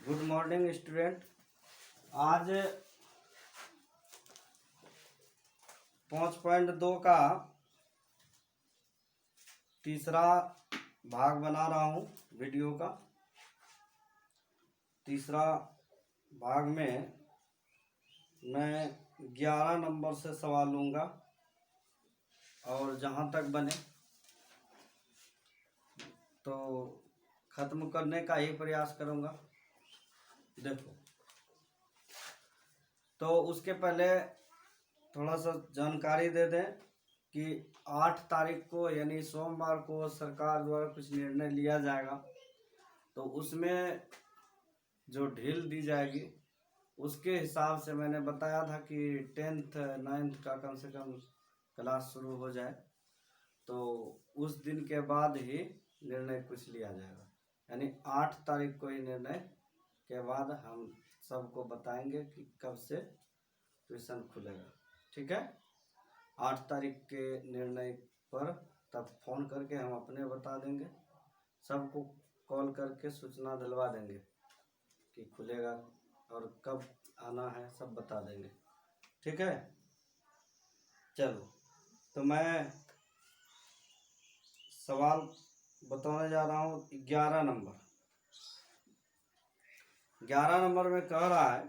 Good morning student. आज 5.2 का तीसरा भाग बना रहा हूँ वीडियो का। तीसरा भाग में मैं 11 नंबर से सवाल लूँगा और जहाँ तक बने तो ख़त्म करने का ही प्रयास करूँगा। देखो, तो उसके पहले थोड़ा सा जानकारी दे दें कि 8 तारीख को यानी सोमवार को सरकार द्वारा कुछ निर्णय लिया जाएगा, तो उसमें जो ढील दी जाएगी उसके हिसाब से मैंने बताया था कि 10th 9th का कम से कम क्लास शुरू हो जाए, तो उस दिन के बाद ही निर्णय कुछ लिया जाएगा। यानी 8 तारीख को ही निर्णय के बाद हम सबको बताएंगे कि कब से ट्यूशन खुलेगा। ठीक है, 8 तारीख के निर्णय पर तब फोन करके हम अपने बता देंगे, सबको कॉल करके सूचना दिलवा देंगे कि खुलेगा और कब आना है, सब बता देंगे। ठीक है, चलो तो मैं सवाल बताने जा रहा हूँ। 11 नंबर में कह रहा है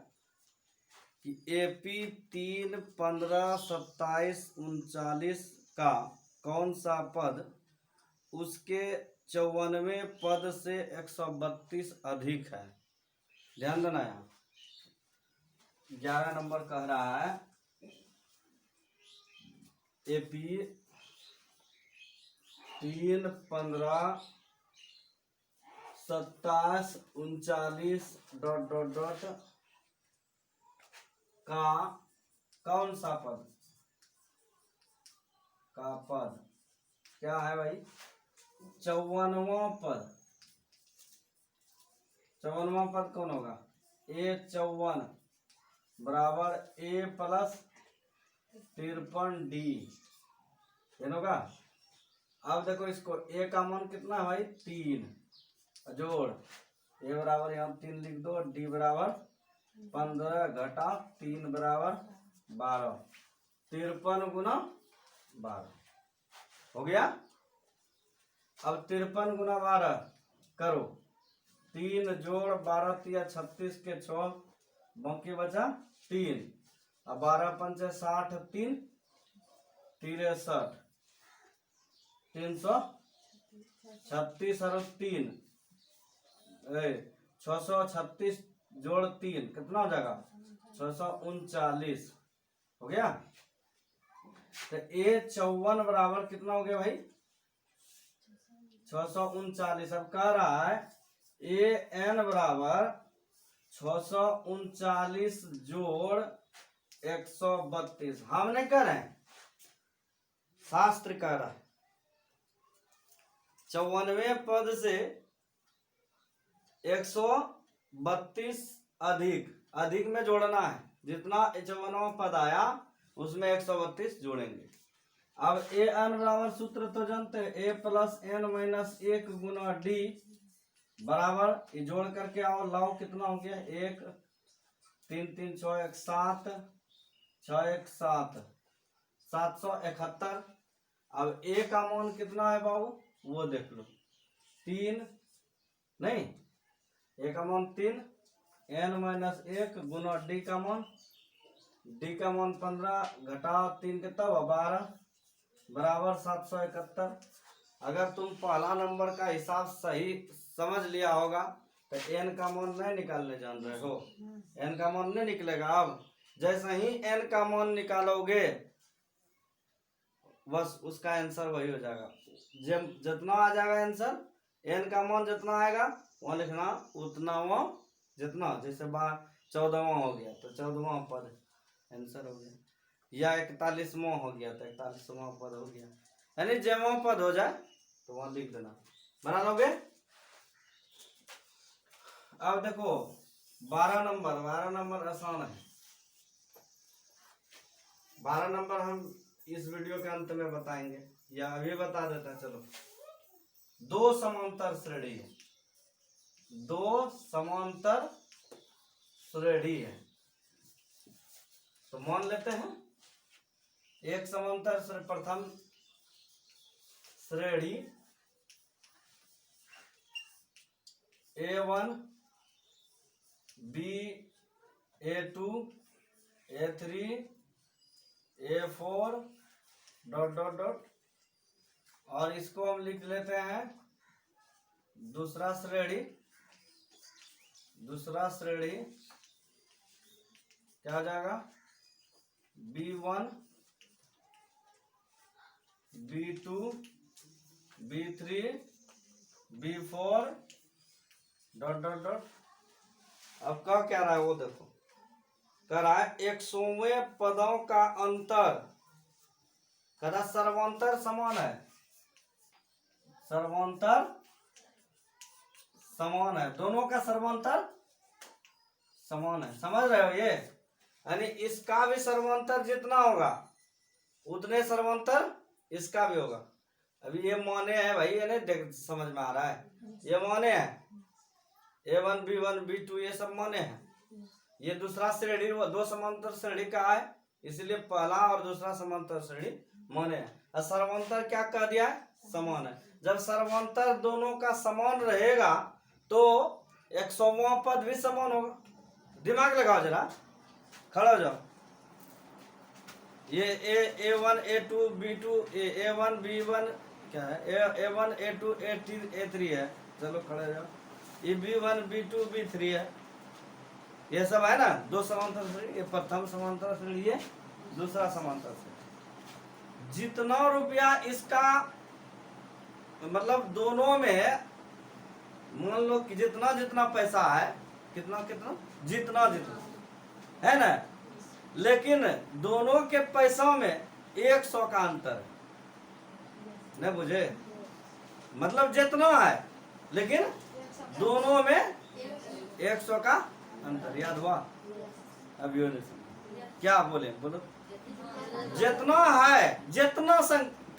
कि AP 3, 15, 27, 39 का कौन सा पद उसके 54वें पद से 132 अधिक है। ध्यान देना, यहाँ 11 नंबर कह रहा है AP 3, 15, 27, 39 ... का कौन सा पद क्या है भाई? 54वां पद। 54वां पद कौन होगा? A54 बराबर A प्लस 53D होगा। अब देखो, इसको A का मान कितना है भाई? 3 जोड़ A बराबर यहाँ 3 लिख दो, D बराबर 15 घटा 3 बराबर 12, 53 गुना 12 हो गया। अब 53 गुना 12 करो, 3 जोड़ 12 तिया 36 के 6, बाकी बचा 3, अब 12 पंचे 60, 3 63, 336 और 3 636 जोड़ 3 कितना हो जाएगा? 639 हो गया। तो A54 बराबर कितना हो गया भाई? 639। अब कह रहा है AN बराबर 639 जोड़ 132। हम नहीं कह रहे हैं, शास्त्र कह रहा है 54वें पद से 132 अधिक में जोड़ना है। जितना 54वां पद आया उसमें 132 जोड़ेंगे। अब AN बराबर सूत्र तो जानते हैं, A plus N minus 1 Guna D बराबर, ये जोड़ करके आओ, लाओ कितना हो गया? 1 3 3 6 1 7 6 1 7 771। अब A का मान कितना है बाबू? वो देख लो, 3 नहीं, A का मान 3, N माइनस 1 गुना D का मान 15 घटा 3 कितना हुआ? 12 बराबर 771। अगर तुम पहला नंबर का हिसाब सही समझ लिया होगा तो N का मान नहीं निकालने जान रहे हो, N का मान नहीं निकलेगा। अब जैसे ही N का मान निकालोगे बस उसका आंसर वही हो जाएगा। जब जितना आ जाएगा आंसर, N का मान जितना आएगा वहाँ लिखना उतना, वो जितना, जैसे 14वां हो गया तो 14वां पद आंसर हो गया, या 41वां हो गया तो 41वां पद हो गया। यानी जमा पद हो जाए तो वहां लिख देना, बना लोगे। अब देखो 12 नंबर आसान है। 12 नंबर हम इस वीडियो के अंत में बताएंगे या अभी बता देता। चलो, 2 समांतर श्रेणी है, 2 समांतर श्रेणी है। तो मान लेते हैं एक समांतर प्रथम श्रेणी A1 A2 A3 A4 ... और इसको हम लिख लेते हैं दूसरा श्रेणी क्या हो जाएगा B1 B2 B3 B4 ... अब क्या कह रहा है वो देखो, कह रहा है 100वें पदों का अंतर, कह रहा सर्वांतर समान है, सर्वांतर समान है, दोनों का सर्वांतर समान है। समझ रहे हो ये? यानी इसका भी सर्वांतर जितना होगा उतने सर्वांतर इसका भी होगा। अभी ये माने हैं भाई, ये नहीं देख समझ में आ रहा है, ये माने हैं A1 B1 B2 ये सब माने हैं। ये दूसरा श्रेणी दो समांतर श्रेणी का है, इसलिए पहला और दूसरा समांतर श्रेणी माने हैं। और सर्वांतर क्या कह दिया है? समान है। जब सर्वांतर दोनों का समान रहेगा तो 100वां पद भी समान होगा। दिमाग लगाओ जरा, खड़ा हो जाओ। ये A1 A2 B2 A1 B1 क्या है, A1 A2 A3 है, चलो खड़े हो जाओ। ये B1 B2 B3 है, ये सब है ना दो समांतर श्रेणी। ये प्रथम समांतर श्रेणी, ये दूसरा समांतर श्रेणी। जितना रुपया इसका मतलब दोनों में मान लो कि जितना जितना पैसा है, कितना कितना जितना जितना है ना, लेकिन दोनों के पैसों में 100 का अंतर है, नहीं बुझे? मतलब जितना है लेकिन दोनों में 100 का अंतर। याद हुआ? अभी क्या बोले, बोलो। जितना है, जितना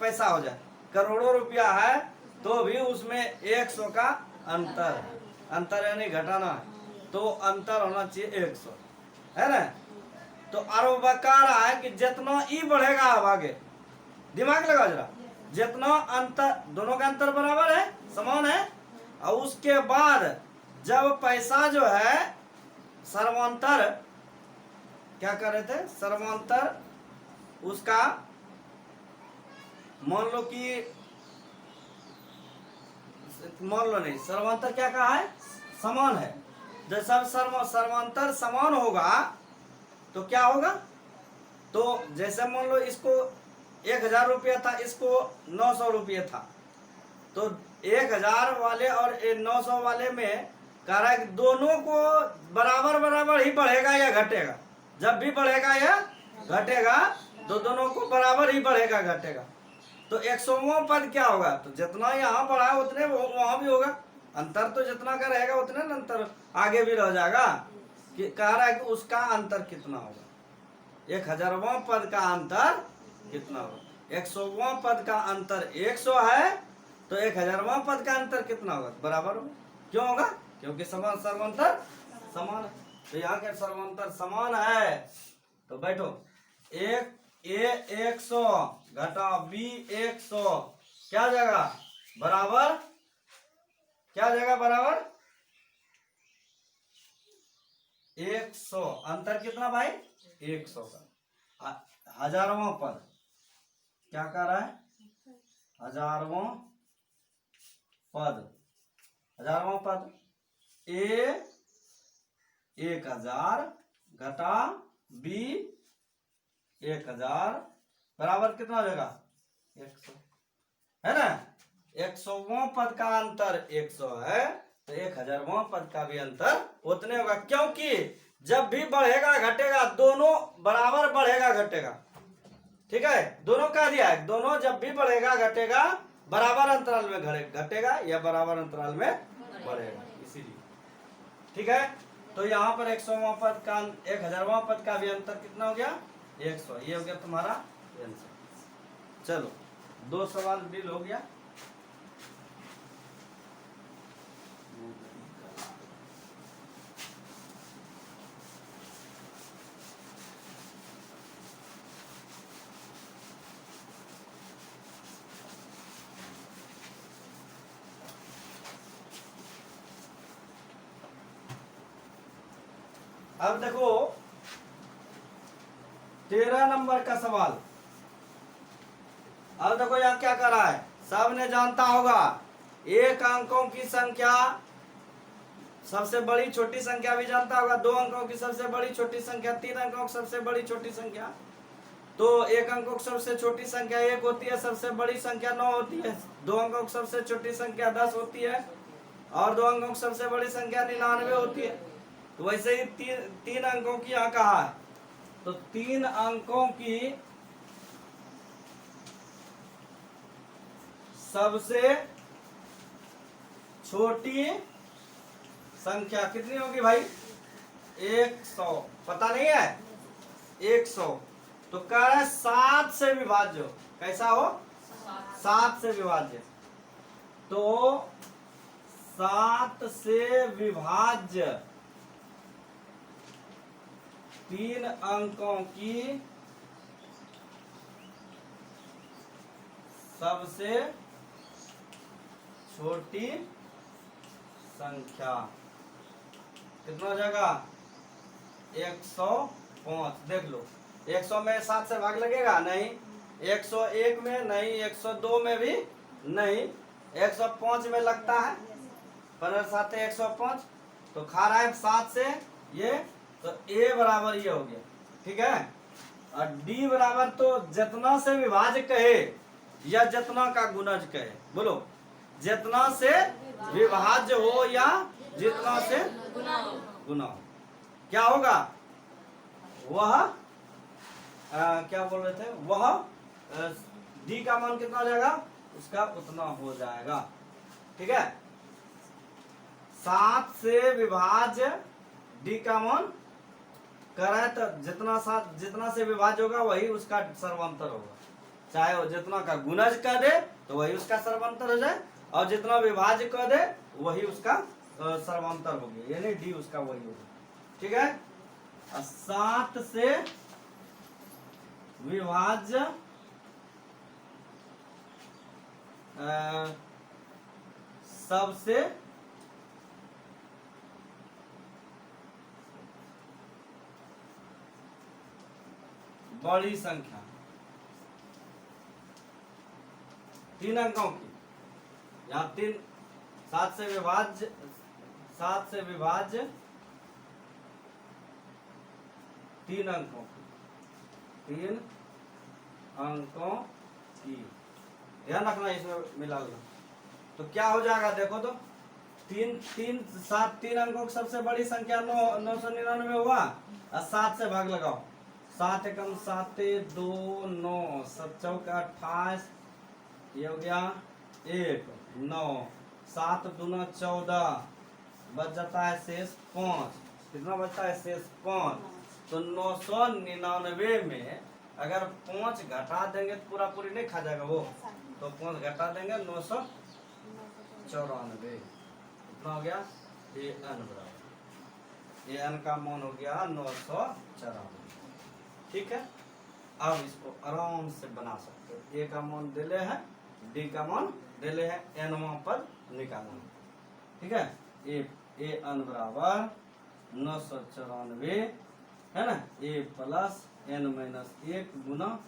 पैसा हो जाए, करोड़ों रुपया है तो भी उसमें 100 का अंतर है। अंतर यानी घटाना है तो अंतर होना चाहिए 100, है ना? तो और बता रहा है कि जितना ई बढ़ेगा अब आगे, दिमाग लगाओ जरा, जितना अंतर दोनों का अंतर बराबर है, समान है, और उसके बाद जब पैसा जो है सर्वांतर क्या कर रहे थे, सर्वांतर उसका मान लो कि मान लो नहीं, सर्वांतर क्या कहा है, समान है। जैसा सर्वांतर समान होगा तो क्या होगा, तो जैसे मान लो इसको 1000 रुपया था, इसको 900 रुपया था, तो 1000 वाले और 900 वाले में कह रहा है कि दोनों को बराबर बराबर ही बढ़ेगा या घटेगा। जब भी बढ़ेगा या घटेगा तो दोनों को बराबर ही बढ़ेगा घटेगा। तो 100वां पद क्या होगा, तो जितना यहाँ बढ़ा उतने वहां भी होगा। अंतर तो जितना का रहेगा उतने ना अंतर आगे भी रह जाएगा। कि कह रहा है कि उसका अंतर कितना होगा, 1000वां पद का अंतर कितना होगा। 100वां पद का अंतर 100 है तो 1000वां पद का अंतर कितना होगा, बराबर होगा। क्यों होगा? क्योंकि समान सर्वांतर समान है। तो यहाँ के सर्वांतर समान है। तो बैठो, एक A 100 घटा B 100 क्या जाएगा बराबर, क्या जाएगा बराबर 100। अंतर कितना भाई, 100 का। 1000वां पद क्या कर रहा है, 1000वां पद, 1000वां पद A 1000 घटा B 1000 बराबर कितना हो जाएगा 100, है ना? 100वां पद का अंतर 100 है तो 1000वां पद का भी अंतर उतने होगा। क्योंकि जब भी बढ़ेगा घटेगा दोनों बराबर बढ़ेगा घटेगा, ठीक है? दोनों कह दिया है, दोनों जब भी बढ़ेगा घटेगा बराबर अंतराल में घटेगा या बराबर अंतराल में बढ़ेगा, इसीलिए। ठीक है, तो यहाँ पर 100वां पद का 1000वां पद का भी अंतर कितना हो गया 100। ये हो गया तुम्हारा आंसर। चलो 2 सवाल डील हो गया। अब देखो 13 नंबर का सवाल। अब देखो यहाँ क्या कर रहा है, सबने जानता होगा एक अंकों की संख्या सबसे बड़ी छोटी संख्या भी जानता होगा, 2 अंकों की सबसे बड़ी छोटी संख्या, 3 अंकों की सबसे बड़ी छोटी संख्या। तो 1 अंकों की सबसे छोटी संख्या 1 होती है, सबसे बड़ी संख्या 9 होती है, 2 अंकों की सबसे छोटी संख्या 10 होती है और 2 अंकों की सबसे बड़ी संख्या 99 होती है। तो वैसे ही तीन अंकों की यहाँ कहा है, तो 3 अंकों की सबसे छोटी संख्या कितनी होगी भाई, 100। पता नहीं है 100, तो कह रहे 7 से विभाज्य हो। कैसा हो, 7 से विभाज्य। तो 7 से विभाज्य 3 अंकों की सबसे छोटी संख्या कितना हो जाएगा, 105। देख लो 100 में 7 से भाग लगेगा नहीं, 101 में नहीं, 102 में भी नहीं, 105 में लगता है, 15 7 105। तो खा रहा है 7 से ये, तो ए बराबर ये हो गया। ठीक है, और डी बराबर तो जितना से विभाज्य कहे या जितना का गुणज कहे, बोलो जितना से विभाज्य हो या जितना से गुना हो, क्या होगा वह क्या बोल रहे थे, वह डी का मान कितना हो जाएगा, उसका उतना हो जाएगा। ठीक है, 7 से विभाज्य डी का मान करे तो जितना से विभाज्य होगा वही उसका सर्वांतर होगा, चाहे वो जितना का गुणज कर दे तो वही उसका सर्वांतर हो जाए, और जितना विभाज्य कर दे वही उसका सर्वांतर हो गया, यानी डी उसका वही होगा। ठीक है, 7 से विभाज्य सबसे बड़ी संख्या 3 अंकों की, यहाँ 7 से विभाज्य 3 अंकों की, ध्यान रखना इसमें मिला लो। तो क्या हो जाएगा देखो तो, 3 अंकों की सबसे बड़ी संख्या 999 हुआ, और 7 से भाग लगाओ, 7 एकम 7 2 9 7 चौका 28, ये हो गया 1 9, 7 दूना 14, बच जाता है शेष 5। कितना बचता है शेष 5। तो 999 में अगर 5 घटा देंगे तो पूरा पूरी नहीं खा जाएगा वो, तो 5 घटा देंगे 994, कितना हो गया, ए एन बराबर, ए एन का मान हो गया 994। ठीक है, अब इसको आराम से बना सकते हो, ए का मान दिले है, डी का मान दिले है, एनवा पर निकालना। ठीक है, ए एन बराबर 994 है ना, ए प्लस एन माइनस 1 गुना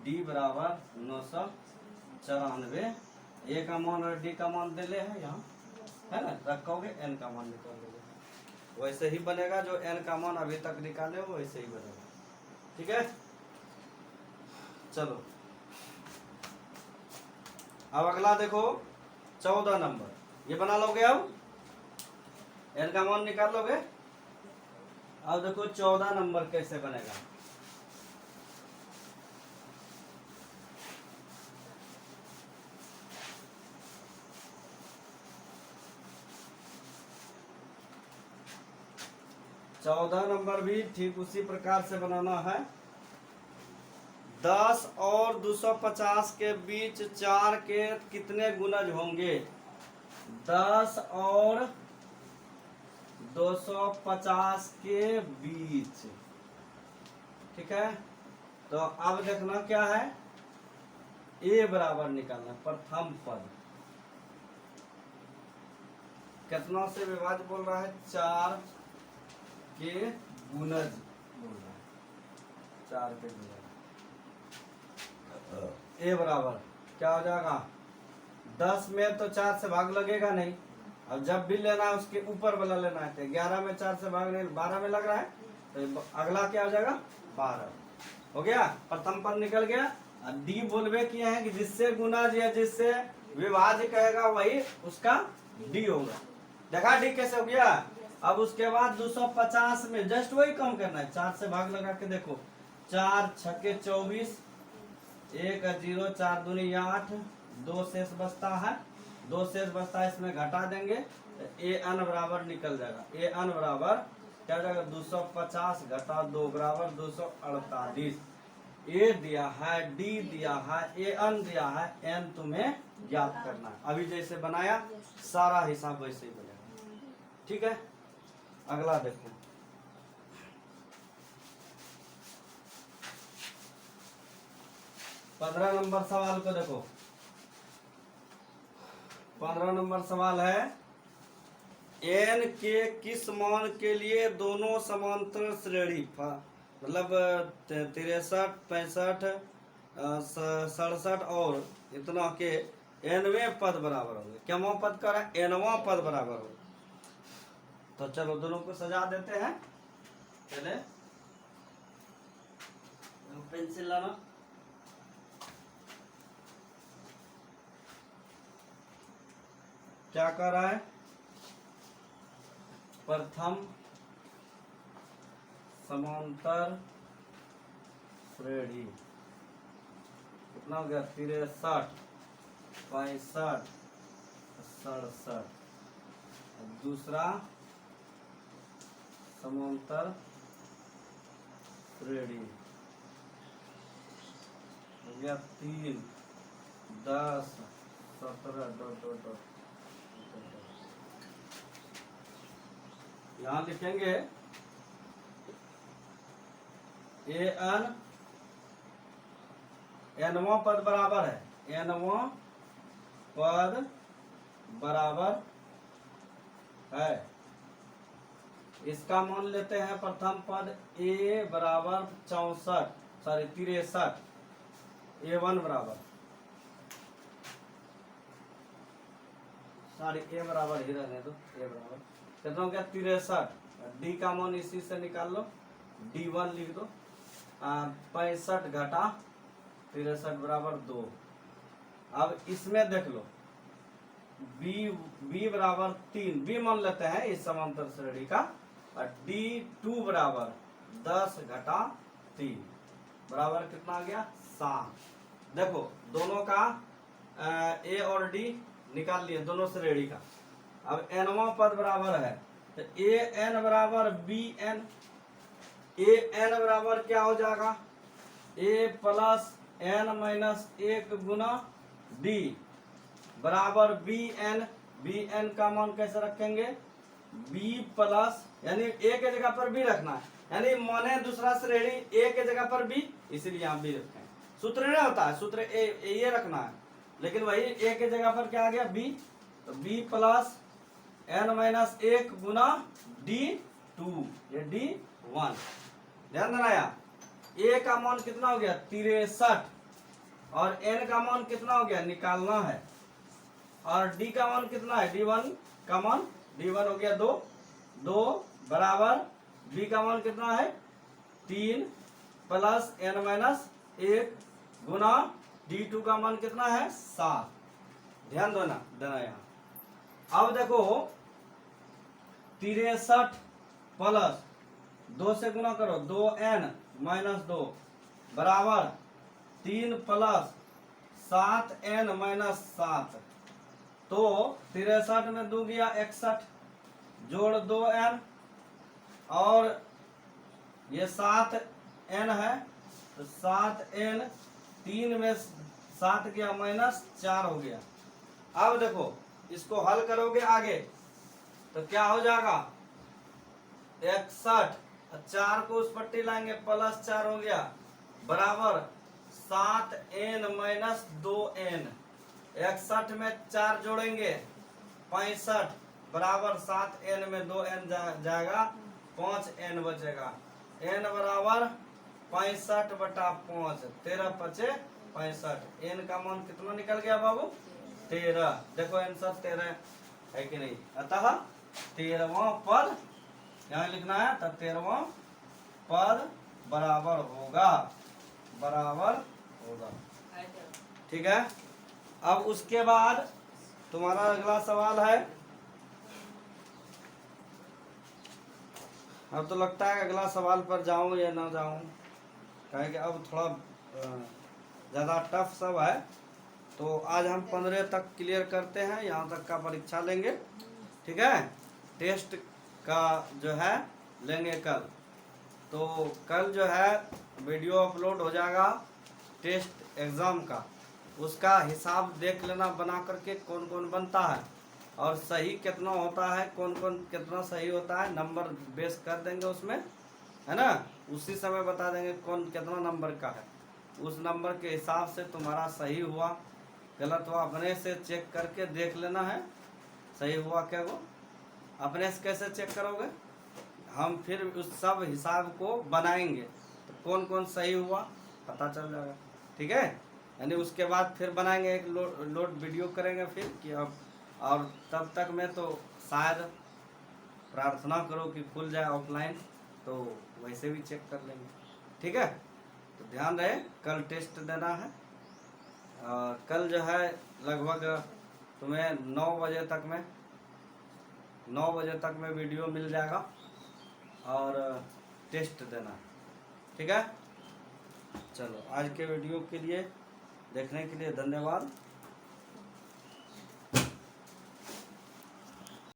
डी बराबर 994। ए का मान और डी का मान दिले है यहाँ, है ना, रखोगे एन का मान निकाल दोगे, वैसे ही बनेगा जो एन का मान अभी तक निकाले हो वैसे ही बनेगा। ठीक है, चलो अब अगला देखो 14 नंबर, ये बना लोगे, अब एन का मान निकाल लोगे। अब देखो 14 नंबर कैसे बनेगा। चौदह नंबर भी ठीक उसी प्रकार से बनाना है। 10 और 250 के बीच 4 के कितने गुणज होंगे, 10 और 250 के बीच। ठीक है, तो अब देखना क्या है, ए बराबर निकालना, प्रथम पद कितना से विभाज्य बोल रहा है, 4 के गुणज बोल रहा है, 4 के गुणज। ए बराबर क्या हो जाएगा, 10 में तो 4 से भाग लगेगा नहीं, अब जब भी लेना है उसके ऊपर वाला लेना है। तो 11 में 4 से भाग नहीं, 12 में लग रहा है, तो अगला क्या हो जाएगा 12 हो गया। प्रथम पद निकल गया। डी बोलवे किए हैं कि जिससे गुणज या जिससे विभाज्य कहेगा वही उसका डी होगा। देखा डी कैसे हो गया। अब उसके बाद 250 में जस्ट वही कम करना है, 4 से भाग लगा के देखो, 4 छक्के 24, 1 0, 4 दूनी 8, 2 शेष बचता है, 2 शेष बचता है, इसमें घटा देंगे तो ए एन बराबर निकल जाएगा। ए एन बराबर क्या हो जाएगा, 250 घटा 2 बराबर 248। ए दिया है, डी दिया है, ए एन दिया है, एन तुम्हें ज्ञात करना है। अभी जैसे बनाया सारा हिसाब वैसे ही बनेगा, ठीक है। अगला देखो, पंद्रह नंबर सवाल को देखो। 15 नंबर सवाल है, एन के किस मान के लिए दोनों समांतर श्रेणी मतलब 63, 65, 67 और इतना के nवें पद बराबर होंगे। क्या पद का है, nवां पद बराबर होगा। तो चलो दोनों को सजा देते हैं। पहले पेंसिल लाना, क्या कर रहा है, प्रथम समांतर श्रेणी कितना हो गया, 63, 65, 67। दूसरा समांतर श्रेणी हो गया 3, 10, 17 ... यहां लिखेंगे ए एन, एनवां पद बराबर है, एनवां पद बराबर है। इसका मान लेते हैं प्रथम पद ए बराबर 63, ए1 बराबर ए बराबर ही रहने दो, ए बराबर कितना हो गया 63। डी का मान इसी से निकाल लो, D1 लिख दो, 65 घटा 63 बराबर 2। अब इसमें देख लो बी बराबर 3, बी मान लेते हैं इस समांतर श्रेणी का, और D2 बराबर 10 घटा 3 बराबर कितना आ गया 7। देखो दोनों का ए और डी निकाल लिए, दोनों श्रेणी का। अब एनवां पद बराबर है तो ए एन बराबर बी एन, ए एन बराबर क्या हो जाएगा, ए प्लस एन माइनस 1 गुना डी बराबर बी एन। बी एन का मान कैसे रखेंगे, बी प्लस यानी ए के जगह पर बी रखना है, यानी माने दूसरा श्रेणी ए के जगह पर बी, इसीलिए यहाँ बी रखें। सूत्र नहीं होता है, सूत्र ए ये रखना है, लेकिन वही ए के जगह पर क्या आ गया बी, तो बी प्लस एन माइनस 1 गुना D2, ये D1। ध्यान देना यार, ए का मान कितना हो गया 63 और एन का मान कितना हो गया निकालना है, और डी का मान कितना है, D1 का मान, D1 हो गया 2 बराबर बी का मान कितना है 3 प्लस एन माइनस 1 गुना D2 का मान कितना है 7। ध्यान देना यहाँ। अब देखो 63 प्लस 2 से गुना करो, 2n माइनस 2 बराबर 3 प्लस 7n माइनस 7। तो 63 में 2 गया 61, जोड़ 2n और ये 7n है, तो 7n 3 में 7 गया माइनस 4 हो गया। अब देखो इसको हल करोगे आगे तो क्या हो जाएगा 61, 4 को उस पट्टी लाएंगे प्लस 4 हो गया बराबर 7n माइनस 2n। 61 में 4 जोड़ेंगे 65 बराबर 7n में 2n जाएगा 5n बचेगा। n बराबर 65/5, 13 पचे 65। n का मान कितना निकल गया बाबू? 13। देखो आंसर 13 है कि नहीं? अतः 13वां पद यहाँ लिखना है, तब 13वां पद बराबर होगा, बराबर होगा। ठीक है। अब उसके बाद तुम्हारा अगला सवाल है, अब तो लगता है अगला सवाल पर जाऊं या ना जाऊं, कहें कि अब थोड़ा ज़्यादा टफ सब है। तो आज हम 15 तक क्लियर करते हैं, यहाँ तक का परीक्षा लेंगे। ठीक है। टेस्ट का जो है लेंगे कल। तो कल जो है वीडियो अपलोड हो जाएगा टेस्ट एग्ज़ाम का, उसका हिसाब देख लेना बना करके कौन कौन बनता है और सही कितना होता है, कौन कौन कितना सही होता है, नंबर बेस कर देंगे उसमें, है ना। उसी समय बता देंगे कौन कितना नंबर का है। उस नंबर के हिसाब से तुम्हारा सही हुआ गलत हुआ अपने से चेक करके देख लेना है, सही हुआ क्या वो। अपने से कैसे चेक करोगे? हम फिर उस सब हिसाब को बनाएंगे तो कौन कौन सही हुआ पता चल जाएगा। ठीक है। यानी उसके बाद फिर बनाएंगे एक लोड वीडियो करेंगे फिर कि अब, और तब तक मैं तो शायद प्रार्थना करो कि खुल जाए ऑफलाइन, तो वैसे भी चेक कर लेंगे। ठीक है। तो ध्यान रहे कल टेस्ट देना है। कल जो है लगभग तुम्हें 9 बजे तक में वीडियो मिल जाएगा और टेस्ट देना है। ठीक है। चलो आज के वीडियो के लिए देखने के लिए धन्यवाद।